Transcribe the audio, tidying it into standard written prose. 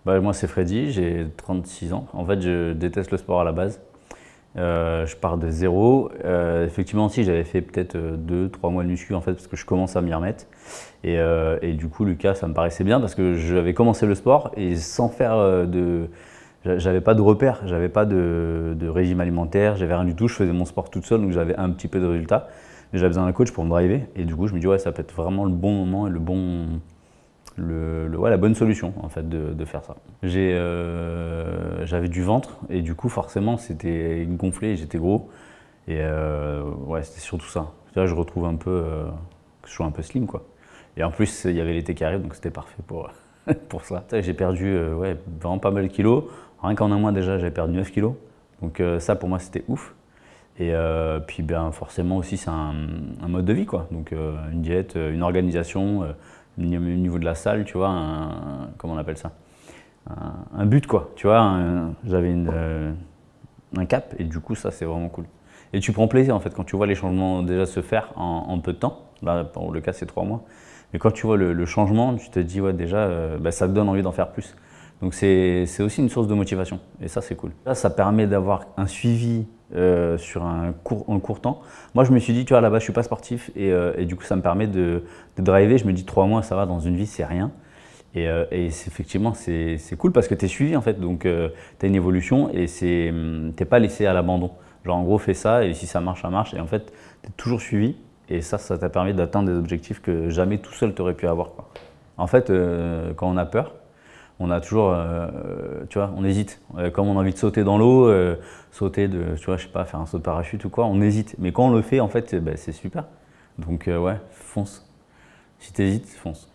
Bah, moi, c'est Freddy, j'ai 36 ans. En fait, je déteste le sport à la base. Je pars de zéro. Effectivement, aussi, j'avais fait peut-être 2-3 mois de muscu en fait, parce que je commence à m'y remettre. Et du coup, Lucas, ça me paraissait bien parce que j'avais commencé le sport et sans faire j'avais pas de repères, j'avais pas de régime alimentaire, j'avais rien du tout. Je faisais mon sport toute seule, donc j'avais un petit peu de résultats. Mais j'avais besoin d'un coach pour me driver. Et du coup, je me dis, ouais, ça peut être vraiment le bon moment et ouais, la bonne solution en fait de faire ça. J'avais du ventre et du coup forcément c'était gonflé et j'étais gros et ouais, c'était surtout ça. Là je retrouve un peu que je sois un peu slim quoi. Et en plus il y avait l'été qui arrive donc c'était parfait pour, pour ça. J'ai perdu ouais, vraiment pas mal de kilos. Rien qu'en un mois déjà j'avais perdu 9 kilos. Donc ça pour moi c'était ouf. Et puis ben, forcément aussi c'est un mode de vie quoi. Donc une diète, une organisation, au niveau de la salle, tu vois, comment on appelle ça, un but quoi, tu vois, j'avais un cap et du coup ça c'est vraiment cool. Et tu prends plaisir en fait quand tu vois les changements déjà se faire en peu de temps, là pour le cas c'est 3 mois, mais quand tu vois le changement, tu te dis ouais déjà bah, ça te donne envie d'en faire plus. Donc c'est aussi une source de motivation et ça c'est cool. Là ça permet d'avoir un suivi sur un court temps. Moi je me suis dit tu vois là-bas je suis pas sportif et du coup ça me permet de driver. Je me dis 3 mois ça va dans une vie c'est rien. Et effectivement c'est cool parce que tu es suivi en fait. Donc tu as une évolution et t'es pas laissé à l'abandon. Genre en gros fais ça et si ça marche ça marche et en fait tu es toujours suivi et ça t'a permis d'atteindre des objectifs que jamais tout seul tu aurais pu avoir quoi. En fait quand on a peur, on a toujours, tu vois, on hésite. Comme on a envie de sauter dans l'eau, sauter tu vois, je sais pas, faire un saut de parachute ou quoi, on hésite. Mais quand on le fait, en fait, ben, c'est super. Donc ouais, fonce. Si t'hésites, fonce.